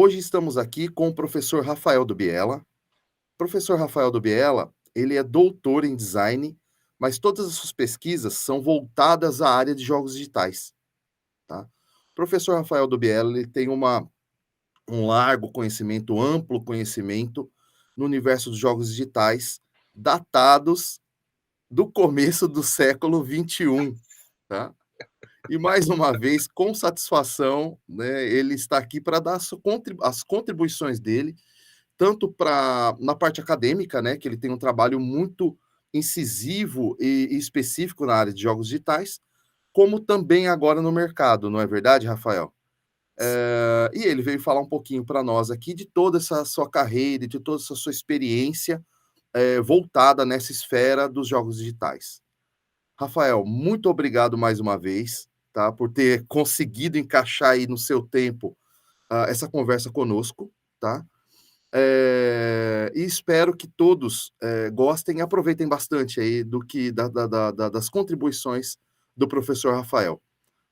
Hoje estamos aqui com o professor Rafael do Biela. O professor Rafael do Biela, ele é doutor em design, mas todas as suas pesquisas são voltadas à área de jogos digitais, tá? O professor Rafael do Biela, ele tem um largo conhecimento, amplo conhecimento no universo dos jogos digitais, datados do começo do século XXI, tá? E mais uma vez, com satisfação, né, ele está aqui para dar as contribuições dele, tanto na parte acadêmica, né, que ele tem um trabalho muito incisivo e específico na área de jogos digitais, como também agora no mercado, não é verdade, Rafael? E ele veio falar um pouquinho para nós aqui de toda essa sua carreira, de toda essa sua experiência voltada nessa esfera dos jogos digitais. Rafael, muito obrigado mais uma vez, tá, por ter conseguido encaixar aí no seu tempo essa conversa conosco, tá? E espero que todos gostem e aproveitem bastante aí das contribuições do professor Rafael.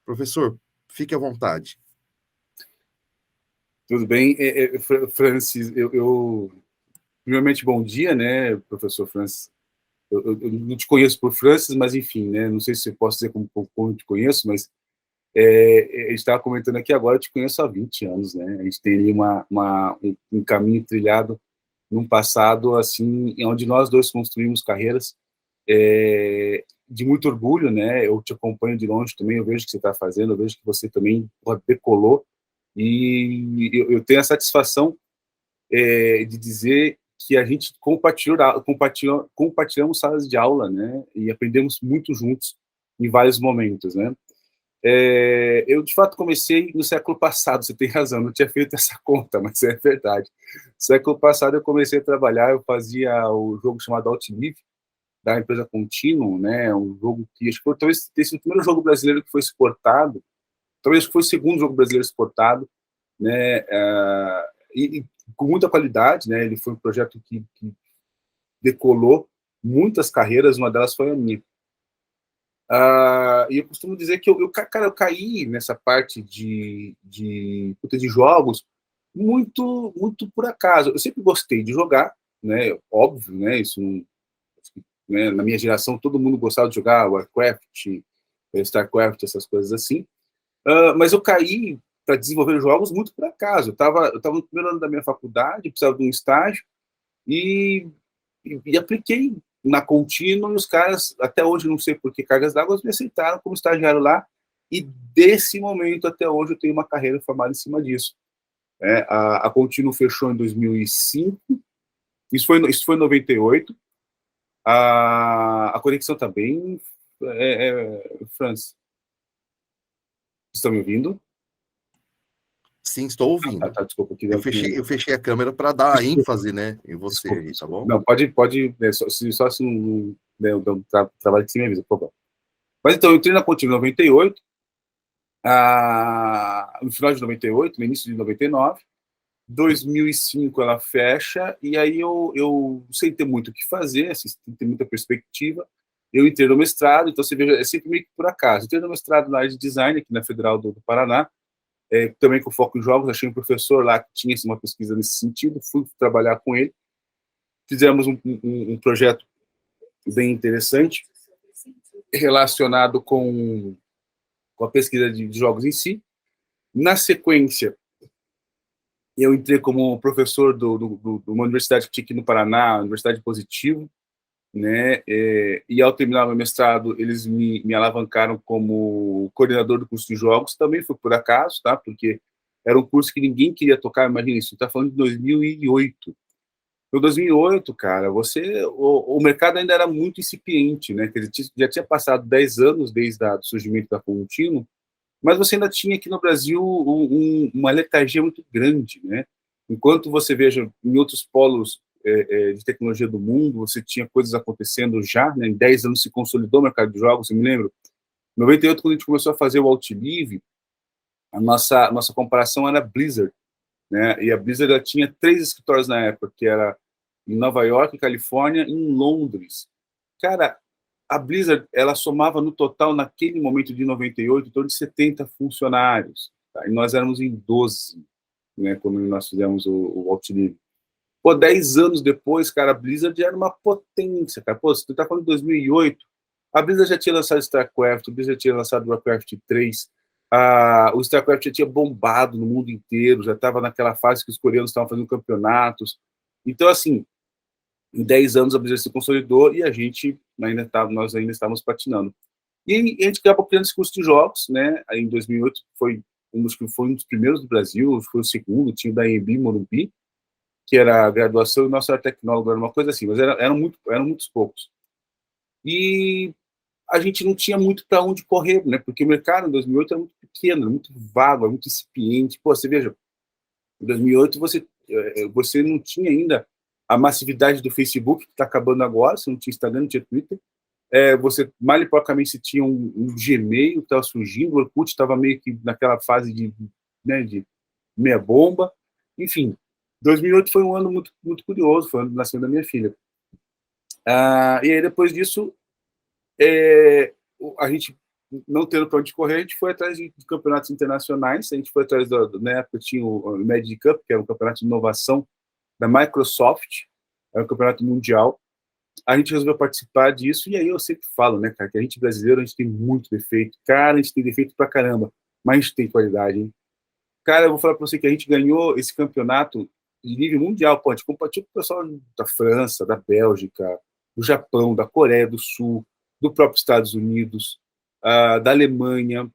Professor, fique à vontade. Tudo bem, Francis, primeiramente, bom dia, né, professor Francis. Eu não te conheço por Francis, mas enfim, né, não sei se eu posso dizer como eu te conheço, mas a gente estava comentando aqui agora, eu te conheço há 20 anos, né, a gente tem ali um caminho trilhado num passado, assim, onde nós dois construímos carreiras de muito orgulho, né, eu te acompanho de longe também, eu vejo o que você está fazendo, eu vejo que você também decolou, e eu tenho a satisfação de dizer que a gente compartilhamos salas de aula, né, e aprendemos muito juntos em vários momentos, né. Eu, de fato, comecei no século passado, você tem razão, não tinha feito essa conta, mas é verdade. No século passado eu comecei a trabalhar, eu fazia o jogo chamado Outlive, da empresa Continuum, né, um jogo que, acho que talvez tenha sido o primeiro jogo brasileiro que foi exportado, talvez foi o segundo jogo brasileiro exportado, né, e com muita qualidade, né, ele foi um projeto que decolou muitas carreiras, uma delas foi a minha. E eu costumo dizer que cara, eu caí nessa parte de jogos muito por acaso. Eu sempre gostei de jogar, né, óbvio, né, isso, né, na minha geração todo mundo gostava de jogar Warcraft, Starcraft, essas coisas assim. Mas eu caí para desenvolver jogos muito por acaso. Eu tava no primeiro ano da minha faculdade, precisava de um estágio, e apliquei na Contínua, e os caras, até hoje, não sei por que cargas d'água, me aceitaram como estagiário lá, e desse momento até hoje eu tenho uma carreira formada em cima disso. A Contínua fechou em 2005, isso foi em 98, a conexão está bem... Franz, estão me ouvindo? Sim, estou ouvindo. Desculpa. Eu fechei a câmera para dar ênfase, né, em você Desculpa. aí, tá bom? Não, pode né, só se não der um trabalho que você me avisa, por favor. Mas então, eu entrei na Contínua em 98, no final de 98, no início de 99, 2005 ela fecha, e aí eu sem ter muito o que fazer, assim, sem ter muita perspectiva, eu entrei no mestrado, então você veja, é sempre meio que por acaso. Entrei no mestrado na área de design, aqui na Federal do Paraná, também com foco em jogos, achei um professor lá que tinha uma pesquisa nesse sentido, fui trabalhar com ele, fizemos um projeto bem interessante, relacionado com a pesquisa de jogos em si. Na sequência, eu entrei como professor de uma universidade que tinha aqui no Paraná, a Universidade Positivo, né? E ao terminar meu mestrado, eles me alavancaram como coordenador do curso de jogos, também foi por acaso, tá? Porque era um curso que ninguém queria tocar, imagina isso, está falando de 2008. No 2008, cara, o mercado ainda era muito incipiente, né? Quer dizer, já tinha passado 10 anos desde o surgimento da Contínuo, mas você ainda tinha aqui no Brasil uma letargia muito grande, né? Enquanto você veja em outros polos de tecnologia do mundo, você tinha coisas acontecendo já, né? Em 10 anos se consolidou o mercado de jogos, eu me lembro. Em 98, quando a gente começou a fazer o Outlive, a nossa comparação era Blizzard, né? E a Blizzard ela tinha 3 escritórios na época, que era em Nova York, Califórnia, e em Londres. Cara, a Blizzard, ela somava no total, naquele momento de 98, em torno de 70 funcionários, tá? E nós éramos em 12. né, quando nós fizemos o Outlive. Pô, 10 anos depois, cara, a Blizzard era uma potência, cara. Pô, se tu tá falando de 2008, a Blizzard já tinha lançado StarCraft, a Blizzard já tinha lançado Warcraft 3, o StarCraft já tinha bombado no mundo inteiro, já estava naquela fase que os coreanos estavam fazendo campeonatos. Então, assim, em 10 anos a Blizzard se consolidou e a gente nós ainda estávamos patinando. E a gente acabou criando esse curso de jogos, né? Aí, em 2008 foi foi um dos primeiros do Brasil, foi o segundo, tinha o da EMB Morumbi, que era a graduação, e o nosso era tecnólogo, era uma coisa assim, mas eram muitos poucos. E a gente não tinha muito para onde correr, né? Porque o mercado em 2008 era muito pequeno, era muito vago, era muito incipiente. Pô, você veja, em 2008 você não tinha ainda a massividade do Facebook, que está acabando agora, você não tinha Instagram, não tinha Twitter, você mal e porcamente você tinha um Gmail que estava surgindo, o Orkut estava meio que naquela fase né, de meia bomba, enfim. 2008 foi um ano muito, muito curioso, foi o ano do nascimento da minha filha. E aí, depois disso, a gente, não tendo para onde correr, a gente foi atrás de campeonatos internacionais, a gente foi atrás, na época tinha o Magic Cup, que era um campeonato de inovação da Microsoft, era um campeonato mundial. A gente resolveu participar disso, e aí eu sempre falo, né, cara, que a gente brasileiro, a gente tem muito defeito. Cara, a gente tem defeito pra caramba, mas a gente tem qualidade, hein? Cara, eu vou falar pra você que a gente ganhou esse campeonato de nível mundial, pô, a gente competiu com o pessoal da França, da Bélgica, do Japão, da Coreia do Sul, do próprio Estados Unidos, da Alemanha,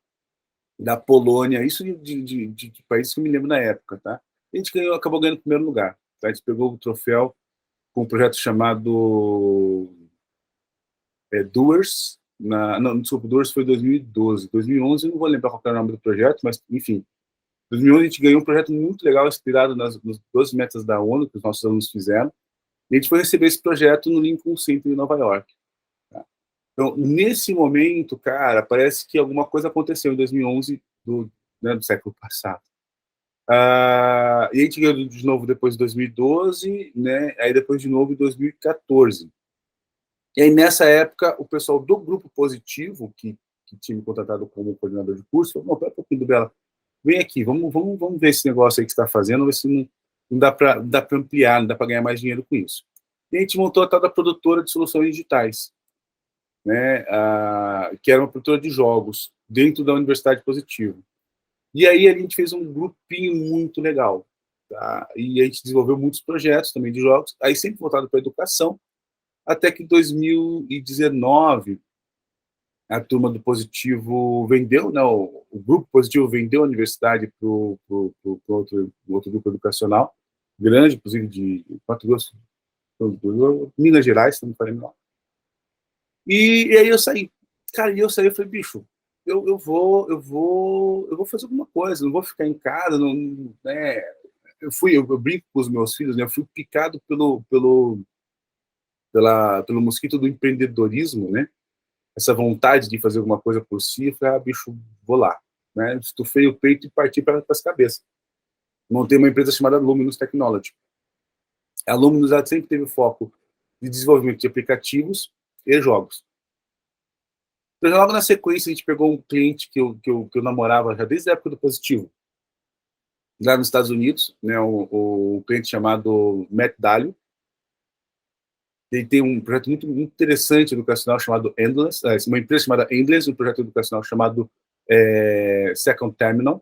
da Polônia, isso de países que eu me lembro na época, tá? A gente acabou ganhando o primeiro lugar, tá? A gente pegou o troféu com um projeto chamado Doers, não, desculpa, Doers foi 2012. 2011, eu não vou lembrar qual era o nome do projeto, mas, enfim, 2011 a gente ganhou um projeto muito legal, inspirado nos 12 metas da ONU, que os nossos alunos fizeram, e a gente foi receber esse projeto no Lincoln Center, em Nova York. Tá? Então, nesse momento, cara, parece que alguma coisa aconteceu em 2011 do século passado. E a gente ganhou de novo depois de 2012, né? Aí depois de novo em 2014. E aí, nessa época, o pessoal do Grupo Positivo, que tinha me contratado como coordenador de curso, falou, não, pera um pouquinho, Bela, vem aqui, vamos ver esse negócio aí que você está fazendo, ver se não dá para ampliar, não dá para ganhar mais dinheiro com isso. E a gente montou a tal da produtora de soluções digitais, né, que era uma produtora de jogos, dentro da Universidade Positivo. E aí a gente fez um grupinho muito legal, tá? E a gente desenvolveu muitos projetos também de jogos, aí sempre voltado para a educação, até que em 2019 a turma do Positivo vendeu, né, o Grupo Positivo vendeu a universidade para outro grupo educacional, grande, inclusive de Mato Grosso, Minas Gerais, se não me falei mal. E aí eu saí. Cara, e eu saí, eu falei, bicho, eu vou fazer alguma coisa, não vou ficar em casa, não, né? Eu brinco com os meus filhos, né? Eu fui picado pelo mosquito do empreendedorismo, né? Essa vontade de fazer alguma coisa por si, eu falei, bicho, vou lá, né? Estufei o peito e parti para as cabeças. Montei uma empresa chamada Luminous Technology. A Luminous sempre teve foco de desenvolvimento de aplicativos e jogos. Então, logo na sequência, a gente pegou um cliente que eu namorava já desde a época do Positivo, lá nos Estados Unidos, né, o cliente chamado Matt Dalio. Ele tem um projeto muito, muito interessante educacional chamado Endless, uma empresa chamada Endless, um projeto educacional chamado Second Terminal,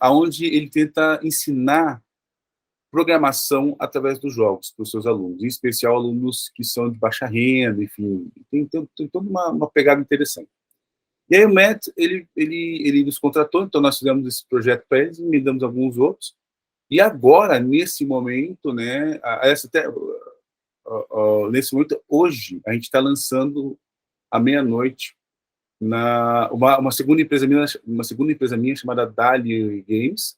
onde ele tenta ensinar programação através dos jogos para os seus alunos, em especial alunos que são de baixa renda, enfim, tem toda uma pegada interessante. E aí o Matt, ele nos contratou, então nós fizemos esse projeto para eles, e damos alguns outros, e agora, nesse momento, né, nesse momento, hoje, a gente está lançando à meia-noite uma segunda empresa minha chamada Dali Games,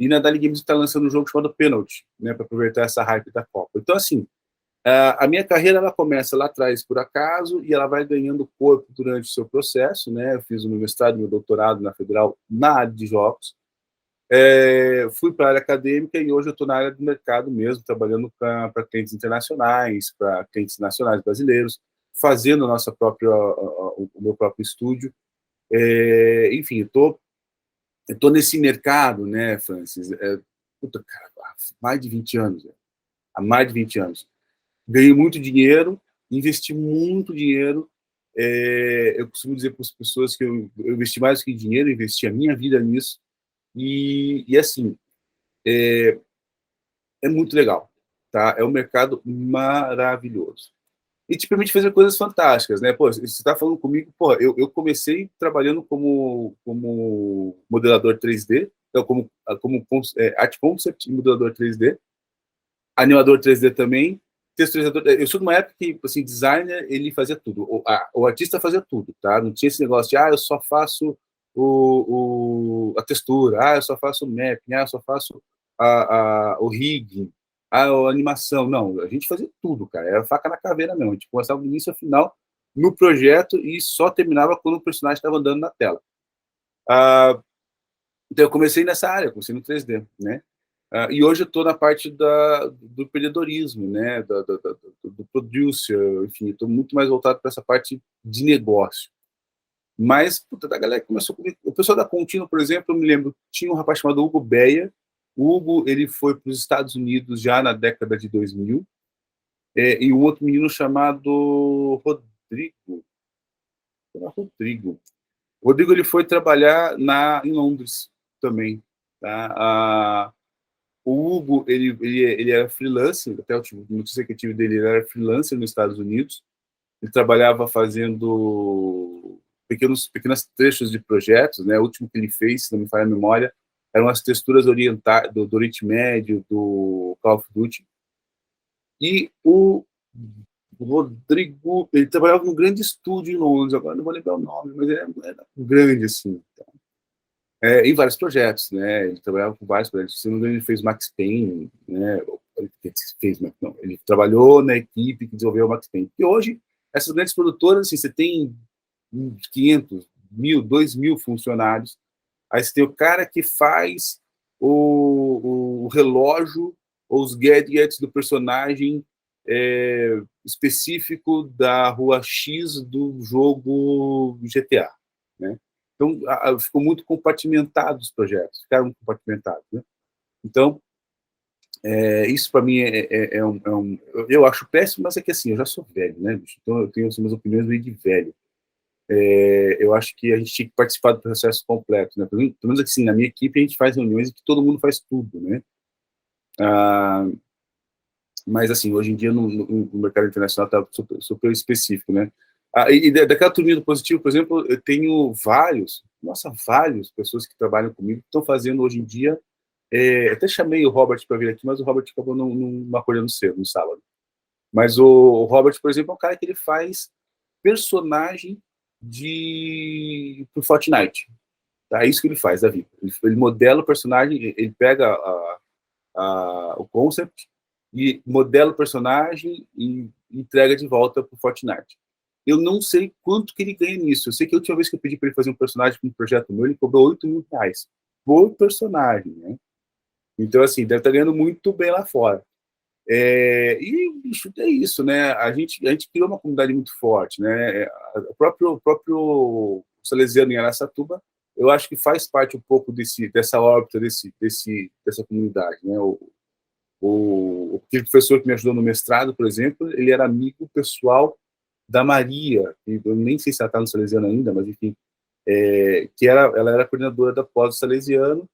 e na Dali Games está lançando um jogo chamado Penalty, né, para aproveitar essa hype da Copa. Então, assim, a minha carreira ela começa lá atrás por acaso e ela vai ganhando corpo durante o seu processo, né? Eu fiz o meu mestrado, meu doutorado na Federal na área de jogos, fui para a área acadêmica e hoje eu estou na área do mercado mesmo, trabalhando para clientes internacionais, para clientes nacionais brasileiros, fazendo o meu próprio estúdio. Enfim, estou eu estou nesse mercado, né, Francis? Puta, cara, há mais de 20 anos. Há mais de 20 anos. Ganhei muito dinheiro, investi muito dinheiro. Eu costumo dizer para as pessoas que eu investi mais do que dinheiro, investi a minha vida nisso. E assim, é muito legal. Tá? É um mercado maravilhoso. E te permite fazer coisas fantásticas, né? Pô, você está falando comigo, pô, eu comecei trabalhando como modelador 3D, então como art concept e modelador 3D, animador 3D também, texturizador. Eu sou de uma época que, assim, designer, ele fazia tudo. O artista fazia tudo, tá? Não tinha esse negócio de, eu só faço a textura, eu só faço o mapping, eu só faço o rigging, a animação. Não, a gente fazia tudo, cara. Era faca na caveira, não. A gente começava do início ao final no projeto e só terminava quando o personagem estava andando na tela. Então, eu comecei nessa área, comecei no 3D, né? E hoje eu estou na parte do empreendedorismo, né? Do producer, enfim, estou muito mais voltado para essa parte de negócio. Mas, puta, da galera que começou comigo. O pessoal da Contino, por exemplo, eu me lembro, tinha um rapaz chamado Hugo Beia. O Hugo, ele foi para os Estados Unidos já na década de 2000. E um outro menino chamado Rodrigo. Era Rodrigo. O Rodrigo, ele foi trabalhar em Londres também. Tá? O Hugo, ele era freelancer, até a última notícia que eu tive dele, ele era freelancer nos Estados Unidos. Ele trabalhava fazendo pequenos trechos de projetos, né? O último que ele fez, se não me falha a memória, eram as texturas orientais do Oriente Médio, do Call of Duty. E o Rodrigo, ele trabalhava num grande estúdio em Londres, agora não vou lembrar o nome, mas era grande, assim. Em vários projetos, né? Ele trabalhava com vários projetos. Se não me engano, ele fez Max Payne, né? Ele trabalhou na equipe que desenvolveu o Max Payne. E hoje, essas grandes produtoras, assim, você tem 500, 1.000, 2.000 funcionários. Aí você tem o cara que faz o relógio ou os gadgets do personagem específico da rua X do jogo GTA, né? Então, ficou muito compartimentado os projetos, ficaram compartimentados, né? Então, isso para mim eu acho péssimo, mas é que assim, eu já sou velho, né, bicho? Então eu tenho assim, umas opiniões meio de velho. Eu acho que a gente tinha que participar do processo completo, né? Pelo menos assim, na minha equipe a gente faz reuniões em que todo mundo faz tudo, né? Mas assim, hoje em dia no mercado internacional está super específico, né? E daquela turminha do positivo, por exemplo, eu tenho várias pessoas que trabalham comigo que estão fazendo hoje em dia. Até chamei o Robert para vir aqui, mas o Robert acabou não acordando cedo, no sábado. Mas o Robert, por exemplo, é um cara que ele faz personagem pro Fortnite. Tá? É isso que ele faz da vida. Ele modela o personagem, ele pega o concept e modela o personagem e entrega de volta pro Fortnite. Eu não sei quanto que ele ganha nisso. Eu sei que a última vez que eu pedi para ele fazer um personagem para um projeto meu, ele cobrou R$8.000 por personagem, né? Então, assim, deve estar ganhando muito bem lá fora. E bicho, é isso, né? A gente criou uma comunidade muito forte, né? O próprio Salesiano em Araçatuba, eu acho que faz parte um pouco dessa órbita, dessa comunidade, né? Aquele professor que me ajudou no mestrado, por exemplo, ele era amigo pessoal da Maria, eu nem sei se ela está no Salesiano ainda, mas enfim, ela era coordenadora da pós do Salesiano.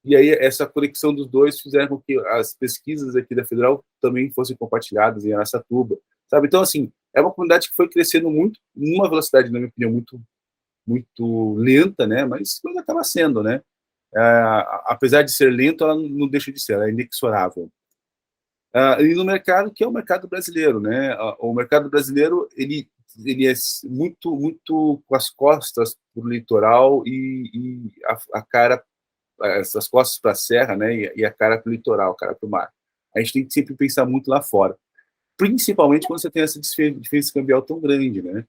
E aí essa conexão dos dois fizeram com que as pesquisas aqui da Federal também fossem compartilhadas em Araçatuba, sabe? Então, assim, é uma comunidade que foi crescendo muito, numa velocidade, na minha opinião, muito, muito lenta, né? Mas acaba sendo, né? Apesar de ser lento, ela não deixa de ser, ela é inexorável. E no mercado, que é o mercado brasileiro, né? O mercado brasileiro, ele é muito, muito com as costas para o litoral e a cara, essas costas para a serra, né? E a cara para o litoral, a cara para o mar. A gente tem que sempre pensar muito lá fora, principalmente quando você tem essa diferença cambial tão grande, né?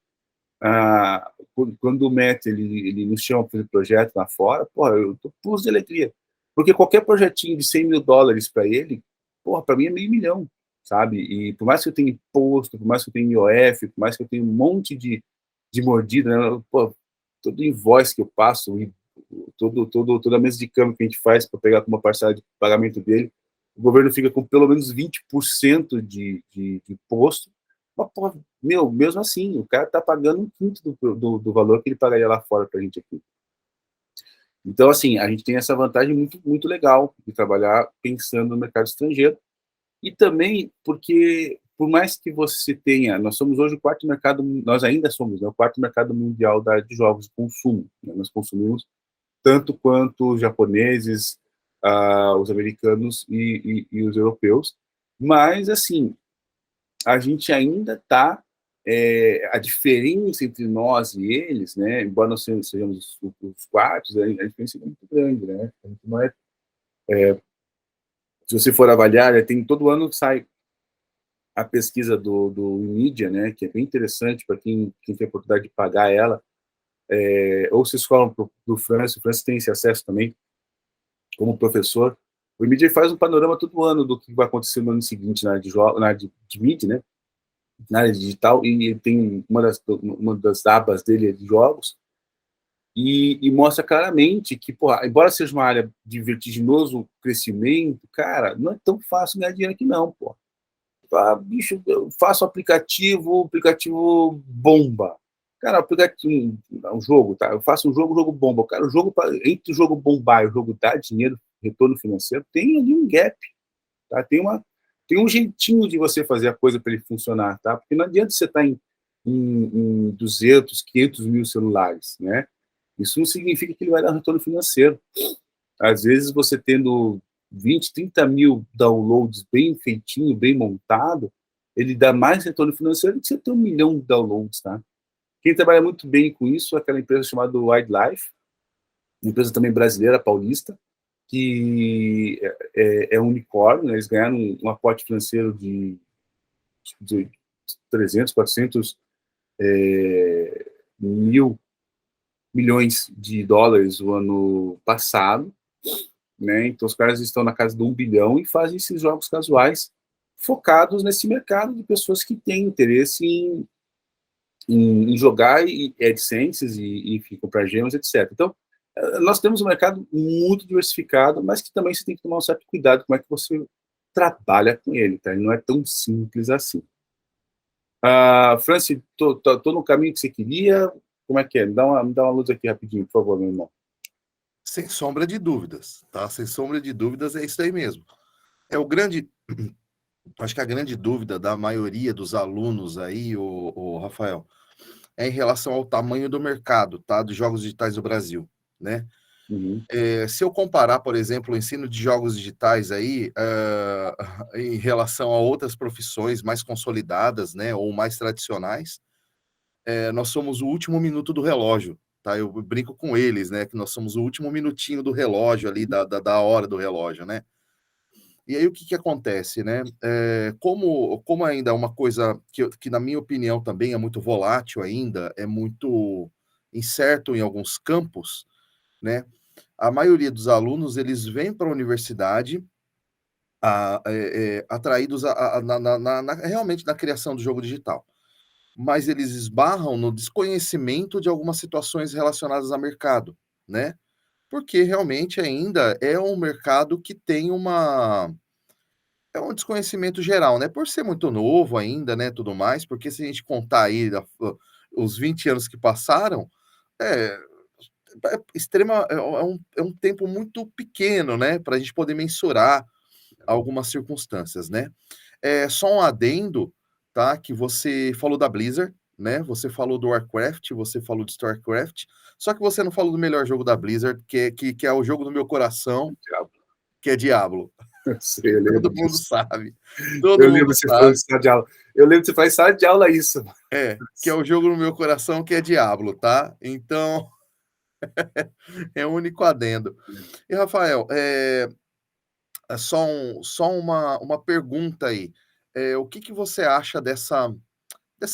Quando o MET ele nos chama para fazer projeto lá fora, porra, eu tô pulso de alegria, porque qualquer projetinho de $100.000 para ele, porra, para mim é meio milhão, sabe? E por mais que eu tenha imposto, por mais que eu tenha IOF, por mais que eu tenha um monte de mordida, né? Pô, todo invoice que eu passo, toda a mesa de câmbio que a gente faz para pegar como uma parcela de pagamento dele, o governo fica com pelo menos 20% de imposto. Mas, pô, meu, mesmo assim, o cara está pagando um quinto do valor que ele pagaria lá fora para a gente aqui. Então, assim, a gente tem essa vantagem muito, muito legal de trabalhar pensando no mercado estrangeiro. E também porque, por mais que você tenha, nós somos hoje o quarto mercado, nós ainda somos, né, o quarto mercado mundial de jogos de consumo. Né? Nós consumimos tanto quanto os japoneses, os americanos e os europeus. Mas, assim, a gente ainda está. A diferença entre nós e eles, né, embora nós sejamos os quartos, a diferença é muito grande. Né? A gente não é, se você for avaliar, tem todo ano sai a pesquisa do Mídia, né, que é bem interessante para quem tem a oportunidade de pagar ela, ou vocês falam do França, o França tem esse acesso também, como professor. O Mídia faz um panorama todo ano do que vai acontecer no ano seguinte na área na área de mídia, né, na área digital, e ele tem uma das abas dele é de jogos, e mostra claramente que, porra, embora seja uma área de vertiginoso crescimento, cara, não é tão fácil ganhar dinheiro aqui não, pô. Bicho, eu faço aplicativo bomba. Cara, aplicativo, um jogo, tá? Eu faço um jogo bomba. Cara, entre o jogo bombar e o jogo dar dinheiro, retorno financeiro, tem ali um gap, tá? Tem um jeitinho de você fazer a coisa para ele funcionar, tá? Porque não adianta você estar em 200, 500 mil celulares, né? Isso não significa que ele vai dar retorno financeiro. Às vezes, você tendo 20, 30 mil downloads bem feitinho, bem montado, ele dá mais retorno financeiro do que você ter 1 milhão de downloads, tá? Quem trabalha muito bem com isso é aquela empresa chamada Wildlife, uma empresa também brasileira, paulista, que é um unicórnio, né? Eles ganharam um aporte financeiro de 300, 400 milhões de dólares o ano passado, né? Então os caras estão na casa de 1 bilhão e fazem esses jogos casuais focados nesse mercado de pessoas que têm interesse em jogar e AdSenses e enfim, comprar gemas, etc. Então, nós temos um mercado muito diversificado, mas que também você tem que tomar um certo cuidado como é que você trabalha com ele, tá? Ele não é tão simples assim. Francis, tô no caminho que você queria, como é que é? Me dá uma luz aqui rapidinho, por favor, meu irmão. Sem sombra de dúvidas, tá? Sem sombra de dúvidas, é isso aí mesmo. É o grande. Acho que a grande dúvida da maioria dos alunos aí, o Rafael, é em relação ao tamanho do mercado, tá? Dos jogos digitais do Brasil, né? Uhum. Se eu comparar, por exemplo, o ensino de jogos digitais aí, em relação a outras profissões mais consolidadas, né, ou mais tradicionais, nós somos o último minuto do relógio, tá? Eu brinco com eles, né, que nós somos o último minutinho do relógio ali, da hora do relógio, né? E aí o que acontece, né? Como ainda é uma coisa que, na minha opinião, também é muito volátil ainda, é muito incerto em alguns campos, né? A maioria dos alunos, eles vêm para a universidade atraídos realmente na criação do jogo digital, mas eles esbarram no desconhecimento de algumas situações relacionadas a mercado, né? Porque realmente ainda é um mercado que tem é um desconhecimento geral, né? Por ser muito novo ainda, né, tudo mais, porque se a gente contar aí os 20 anos que passaram, é, é um tempo muito pequeno, né, para a gente poder mensurar algumas circunstâncias, né? Só um adendo, tá? Que você falou da Blizzard, né? Você falou do Warcraft, você falou de StarCraft, só que você não falou do melhor jogo da Blizzard, que é o jogo do meu coração, que é Diablo. Sei, eu lembro Todo mundo disso. sabe. Eu Todo lembro mundo você falando sabe. de sala de aula. Eu lembro que você faz sala de aula isso. Que é o jogo no meu coração, que é Diablo, tá? Então, é o único adendo. E, Rafael, só uma pergunta aí. O que você acha dessa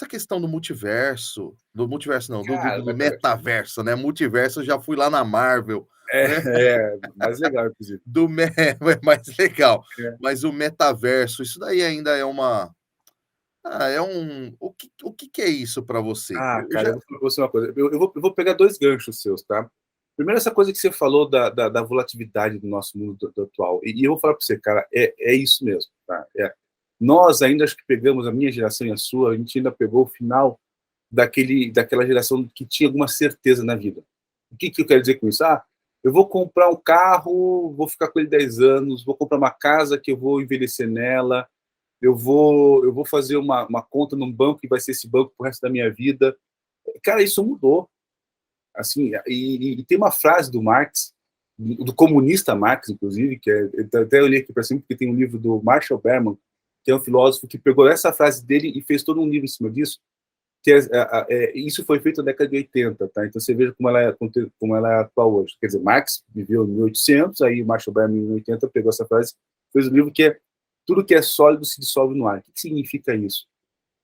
questão do multiverso não, Cara, do metaverso, né? Multiverso, eu já fui lá na Marvel, né? mais legal, inclusive. É mais legal. É. Mas o metaverso, isso daí ainda é uma. O que é isso para você? Eu Cara, já. eu vou falar pra você uma coisa. Eu vou pegar dois ganchos seus, tá? Primeiro, essa coisa que você falou da volatilidade do nosso mundo atual. E eu vou falar para você, cara, é isso mesmo. Tá? Nós ainda, acho que pegamos, a minha geração e a sua, a gente ainda pegou o final daquela geração que tinha alguma certeza na vida. O que eu quero dizer com isso? Eu vou comprar um carro, vou ficar com ele 10 anos, vou comprar uma casa que eu vou envelhecer nela, eu vou fazer uma conta num banco que vai ser esse banco pro resto da minha vida. Cara, isso mudou. Assim, e tem uma frase do Marx, do comunista Marx, inclusive, que até eu li aqui para cima, porque tem um livro do Marshall Berman, que é um filósofo que pegou essa frase dele e fez todo um livro em cima disso, que isso foi feito na década de 80, tá? Então você veja como ela é atual hoje. Quer dizer, Marx viveu em 1800, aí o Marshall Berman em 80 pegou essa frase, fez um livro que é tudo que é sólido se dissolve no ar. O que significa isso?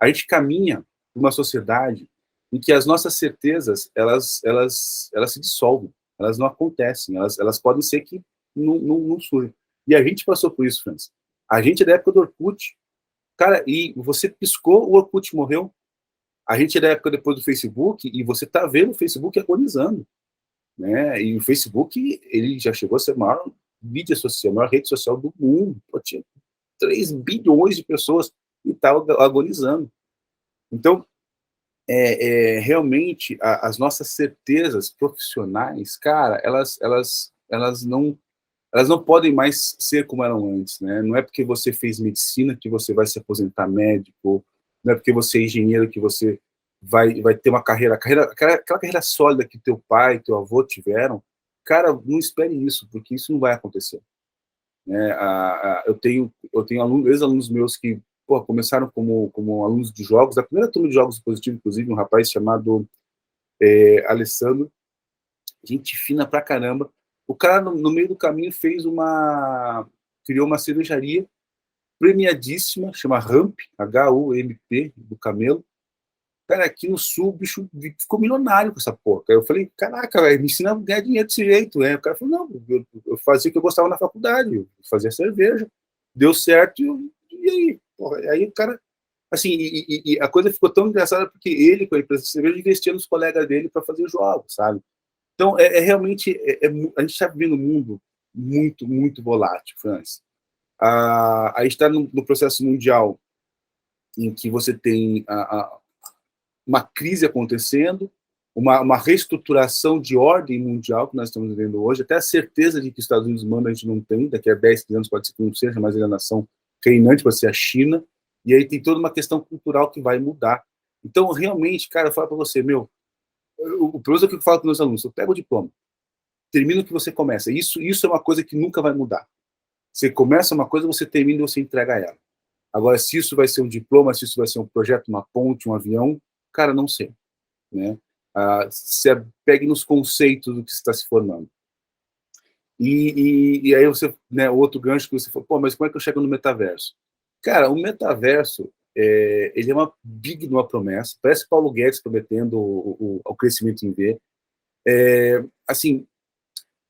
A gente caminha para uma sociedade em que as nossas certezas elas se dissolvem, elas não acontecem, elas podem ser que não surjam. E a gente passou por isso, Francis. A gente é da época do Orkut. Cara, e você piscou, o Orkut morreu. A gente é da época depois do Facebook, e você está vendo o Facebook agonizando. Né? E o Facebook, ele já chegou a ser a maior mídia social, a maior rede social do mundo. Pô, tinha 3 bilhões de pessoas e estava agonizando. Então, realmente, as nossas certezas profissionais, cara, elas não podem mais ser como eram antes, né? Não é porque você fez medicina que você vai se aposentar médico, não é porque você é engenheiro que você vai ter uma aquela carreira sólida que teu pai, teu avô tiveram. Cara, não espere isso, porque isso não vai acontecer. Né? Eu tenho ex-alunos meus que começaram como alunos de jogos, da primeira turma de jogos positivos, inclusive, um rapaz chamado Alessandro, gente fina pra caramba. O cara, no meio do caminho, criou uma cervejaria premiadíssima, chama Ramp, H-U-M-P, do Camelo. Cara, aqui no Sul, o bicho ficou milionário com essa porra. Eu falei, caraca, velho, me ensina a ganhar dinheiro desse jeito. Né? O cara falou, não, eu fazia o que eu gostava na faculdade, eu fazia cerveja, deu certo, e aí? Porra, aí o cara... Assim, e a coisa ficou tão engraçada porque ele, com a empresa de cerveja, investia nos colegas dele para fazer jogos, sabe? Então, realmente, a gente está vivendo um mundo muito, muito volátil, Francis. A gente está no processo mundial em que você tem uma crise acontecendo, uma reestruturação de ordem mundial que nós estamos vivendo hoje, até a certeza de que os Estados Unidos mandam a gente não tem, daqui a 10, 15 anos pode ser que não seja, mas ele é a nação reinante, pode ser a China, e aí tem toda uma questão cultural que vai mudar. Então, realmente, cara, eu falo para você, o professor que eu falo com meus alunos, eu pego o diploma, termina o que você começa. Isso é uma coisa que nunca vai mudar. Você começa uma coisa, você termina e você entrega ela. Agora, se isso vai ser um diploma, se isso vai ser um projeto, uma ponte, um avião, cara, não sei. Né? Se pegue nos conceitos do que você está se formando. E aí você, né, outro gancho que você falou, mas como é que eu chego no metaverso? Cara, o metaverso, ele é uma big uma promessa, parece Paulo Guedes prometendo o crescimento em V. Assim,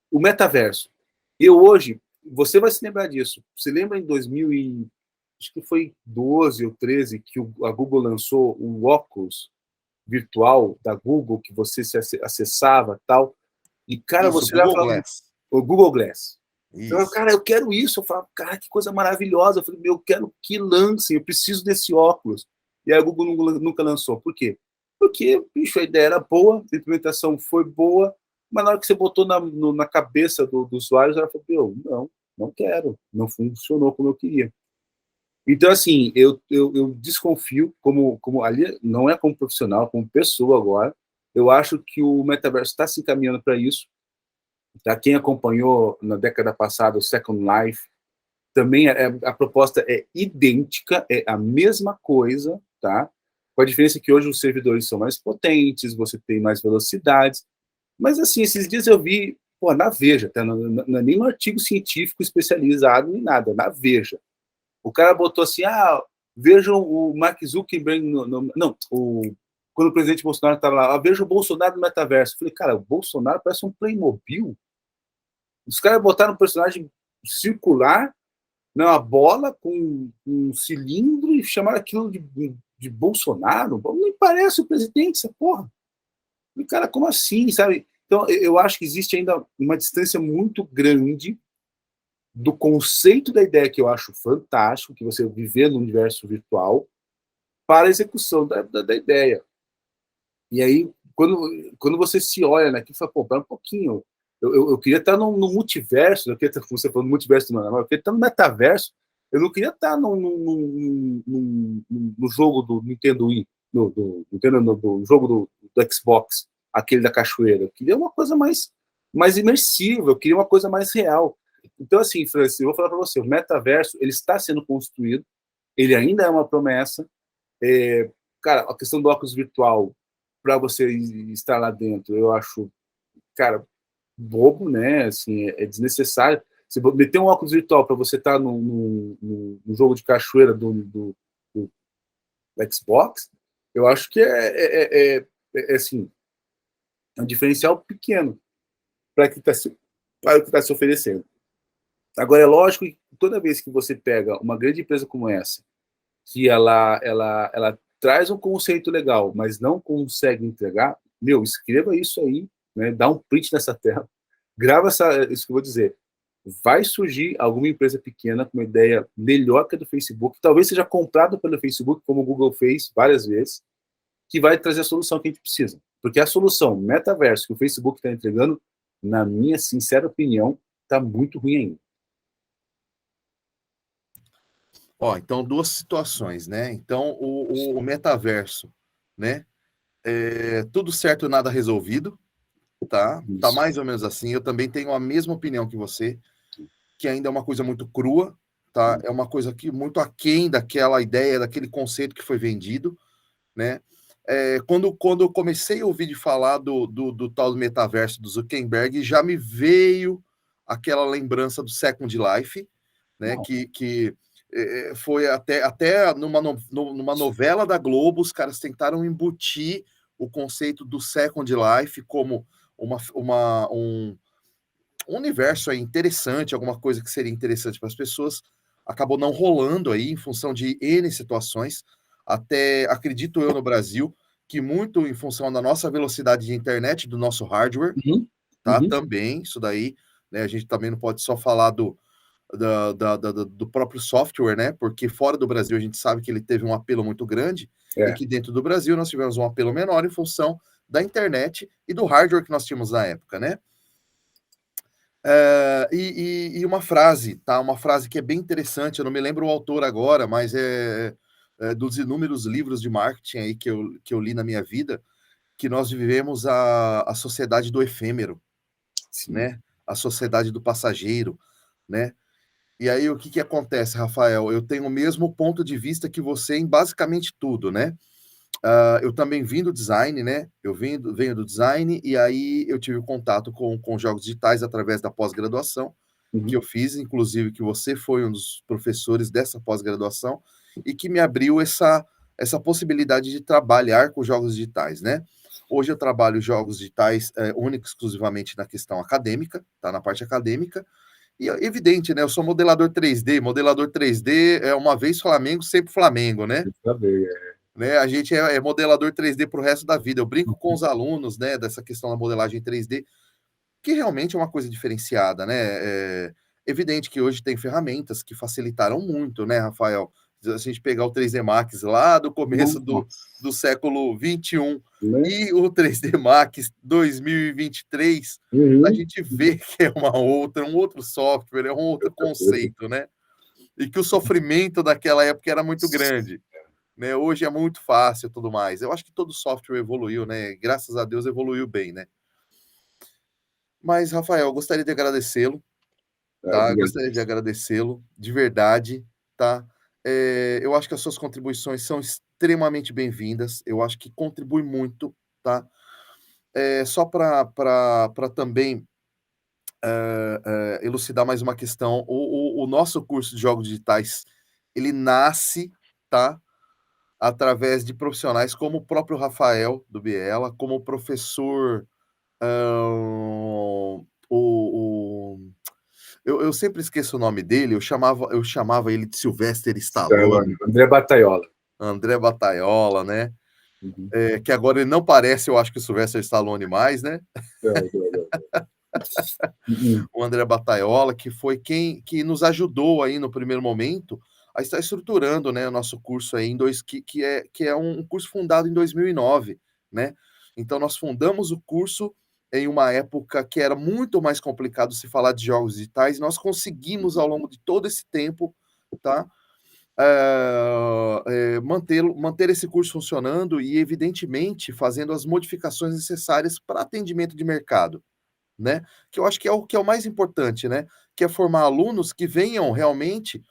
o metaverso. Hoje, você vai se lembrar disso. Você lembra em 2000 acho que foi 12 ou 13 que a Google lançou o óculos virtual da Google, que você se acessava tal, e, cara, Isso, você já Google falava... Glass. O Google Glass. Então, Isso. cara, eu quero isso. Eu falava, cara, que coisa maravilhosa. Eu falei, eu quero que lancem, eu preciso desse óculos. E a Google nunca lançou. Por quê? Porque, bicho, a ideia era boa, a implementação foi boa, mas na hora que você botou na cabeça do usuário, ela falou, não quero, não funcionou como eu queria. Então, assim, eu desconfio, como ali, não é como profissional, como pessoa agora, eu acho que o metaverso está se encaminhando para isso. Tá? Quem acompanhou na década passada o Second Life, também a proposta é idêntica, é a mesma coisa, tá? Com a diferença que hoje os servidores são mais potentes, você tem mais velocidades. Mas, assim, esses dias eu vi, na Veja, tá? Não é nem um artigo científico especializado nem nada, na Veja. O cara botou assim, vejam o Mark Zuckerberg, quando o presidente Bolsonaro estava lá, veja o Bolsonaro no metaverso. Eu falei, cara, o Bolsonaro parece um Playmobil. Os caras botaram um personagem circular, uma bola com um cilindro e chamaram aquilo de Bolsonaro. Não parece o presidente, essa porra. E, cara, como assim, sabe? Então, eu acho que existe ainda uma distância muito grande do conceito da ideia, que eu acho fantástico, que você viver no universo virtual, para a execução da ideia. E aí, quando você se olha naquilo, você fala, pô, pera um pouquinho, eu queria estar no multiverso, eu queria estar, como você falou, no multiverso do Manoel, eu queria estar no metaverso, eu não queria estar no jogo do Nintendo Wii, no jogo do Xbox, aquele da cachoeira. Eu queria uma coisa mais imersiva, eu queria uma coisa mais real. Então, assim, Francis, eu vou falar para você, o metaverso, ele está sendo construído, ele ainda é uma promessa. É, cara, a questão do óculos virtual, para você estar lá dentro, eu acho, cara, bobo, né? Assim, é desnecessário. Se meter um óculos virtual para você estar no jogo de cachoeira do Xbox, eu acho que assim, é um diferencial pequeno para o que está se oferecendo. Agora, é lógico que toda vez que você pega uma grande empresa como essa, que ela traz um conceito legal, mas não consegue entregar, meu, escreva isso aí, né? Dá um print nessa tela, grava isso que eu vou dizer. Vai surgir alguma empresa pequena com uma ideia melhor que a do Facebook, talvez seja comprado pelo Facebook, como o Google fez várias vezes, que vai trazer a solução que a gente precisa. Porque a solução metaverso que o Facebook está entregando, na minha sincera opinião, está muito ruim ainda. Ó, então duas situações, né? Então o metaverso, né? Tudo certo, nada resolvido, tá? Tá Isso. mais ou menos assim. Eu também tenho a mesma opinião que você, que ainda é uma coisa muito crua, tá? É uma coisa que muito aquém daquela ideia, daquele conceito que foi vendido, né? Quando eu comecei a ouvir de falar do tal do metaverso do Zuckerberg, já me veio aquela lembrança do Second Life, né? Não. Que foi até numa novela da Globo, os caras tentaram embutir o conceito do Second Life como um universo aí interessante, alguma coisa que seria interessante para as pessoas. Acabou não rolando aí em função de N situações. Até acredito eu no Brasil que muito em função da nossa velocidade de internet, do nosso hardware, Uhum. tá? Uhum. Também, isso daí, né? A gente também não pode só falar do próprio software, né? Porque fora do Brasil a gente sabe que ele teve um apelo muito grande e É. que dentro do Brasil nós tivemos um apelo menor em função da internet e do hardware que nós tínhamos na época, né? E uma frase, tá? Uma frase que é bem interessante, eu não me lembro o autor agora, mas é dos inúmeros livros de marketing aí que eu li na minha vida, que nós vivemos a sociedade do efêmero, Sim. né? A sociedade do passageiro, né? E aí o que que acontece, Rafael? Eu tenho o mesmo ponto de vista que você em basicamente tudo, né? Eu também vim do design, né? Venho do design e aí eu tive contato com jogos digitais através da pós-graduação que Uhum. eu fiz, inclusive que você foi um dos professores dessa pós-graduação e que me abriu essa possibilidade de trabalhar com jogos digitais, né? Hoje eu trabalho jogos digitais único exclusivamente na questão acadêmica, tá? Na parte acadêmica. E é evidente, né? Eu sou modelador 3D. Modelador 3D é uma vez Flamengo, sempre Flamengo, né? Saber. Né? A gente é modelador 3D para o resto da vida. Eu brinco com os alunos, né, dessa questão da modelagem 3D, que realmente é uma coisa diferenciada, né? É evidente que hoje tem ferramentas que facilitaram muito, né, Rafael? Se a gente pegar o 3D Max lá do começo do século 21 Né? e o 3D Max 2023, a Uhum. gente vê que é um outro software, é um outro conceito, né? E que o sofrimento daquela época era muito grande, né? Hoje é muito fácil e tudo mais. Eu acho que todo software evoluiu, né? Graças a Deus evoluiu bem, né? Mas, Rafael, eu gostaria de agradecê-lo, tá? Eu gostaria de Obrigado. agradecê-lo, de verdade, tá? Eu acho que as suas contribuições são extremamente bem-vindas. Eu acho que contribui muito, tá? Só para também elucidar mais uma questão, o nosso curso de jogos digitais, ele nasce, tá? Através de profissionais como o próprio Rafael do Biela, como o professor, o eu sempre esqueço o nome dele, eu chamava ele de Sylvester Stallone, André Bataiola. André Bataiola, né? que agora ele não parece, eu acho que o Sylvester Stallone mais, né? O André Bataiola, que foi quem que nos ajudou aí no primeiro momento a estar estruturando, né, o nosso curso aí que é um curso fundado em 2009, né? Então nós fundamos o curso em uma época que era muito mais complicado se falar de jogos digitais, e nós conseguimos ao longo de todo esse tempo, tá? Manter esse curso funcionando e, evidentemente, fazendo as modificações necessárias para atendimento de mercado, né? Que eu acho que é o mais importante, né? Que é formar alunos que venham realmente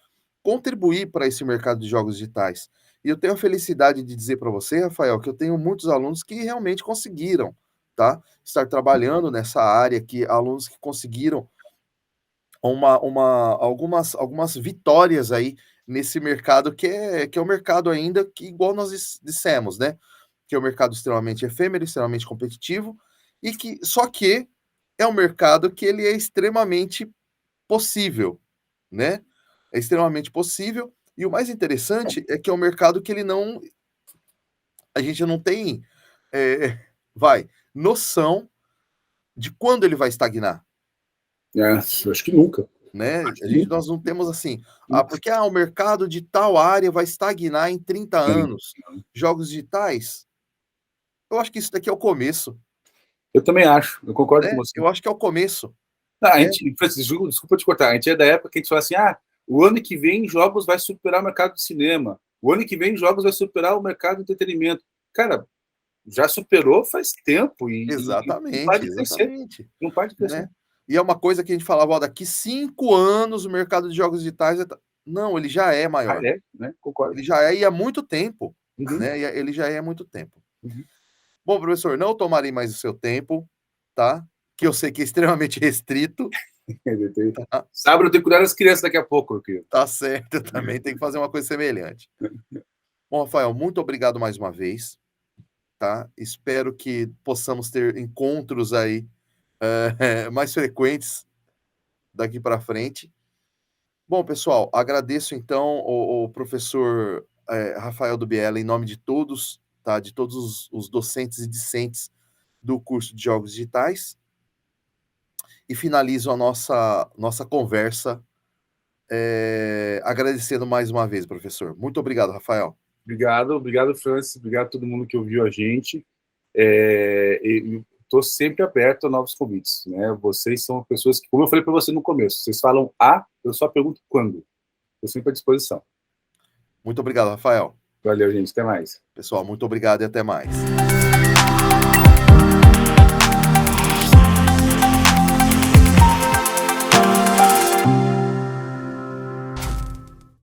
contribuir para esse mercado de jogos digitais. E eu tenho a felicidade de dizer para você, Rafael, que eu tenho muitos alunos que realmente conseguiram, tá? Estar trabalhando nessa área, que alunos que conseguiram algumas vitórias aí nesse mercado que é o mercado ainda que, igual nós dissemos, né? Que é um mercado extremamente efêmero, extremamente competitivo, e que só que é um mercado que ele é extremamente possível, né? É extremamente possível. E o mais interessante é que é um mercado que ele não, a gente não tem, noção de quando ele vai estagnar, Acho que nunca. né? Acho que nunca. Nós não temos assim, porque o mercado de tal área vai estagnar em 30 anos. Jogos digitais, eu acho que isso daqui é o começo, Eu também acho, eu concordo com né? você. Eu acho que é o começo, A né? gente, Francisco, desculpa te cortar, a gente é da época que a gente fala assim, o ano que vem jogos vai superar o mercado de cinema, o ano que vem jogos vai superar o mercado de entretenimento. Cara, já superou faz tempo e não para Exatamente, de crescer, exatamente, não para de crescer. né? E é uma coisa que a gente falava, ó, daqui 5 anos o mercado de jogos digitais não, ele já é maior. Né? Concordo. Ele já é e há muito tempo, Uhum, né? Ele já é há muito tempo. uhum. Bom, professor, não tomarei mais o seu tempo, tá? Que eu sei que é extremamente restrito, tá? Sábado eu tenho que cuidar das crianças daqui a pouco, querido. Tá certo, eu também tenho que fazer uma coisa semelhante. Bom, Rafael, muito obrigado mais uma vez, tá? Espero que possamos ter encontros aí mais frequentes daqui para frente. Bom, pessoal, agradeço então o professor Rafael do Biela em nome de todos, tá? De todos os docentes e discentes do curso de Jogos Digitais. E finalizo a nossa conversa agradecendo mais uma vez, professor. Muito obrigado, Rafael. Obrigado, Francis, obrigado a todo mundo que ouviu a gente. Estou sempre aberto a novos convites, né? Vocês são pessoas que, como eu falei para você no começo, vocês falam eu só pergunto quando. Estou sempre à disposição. Muito obrigado, Rafael. Valeu, gente. Até mais. Pessoal, muito obrigado e até mais.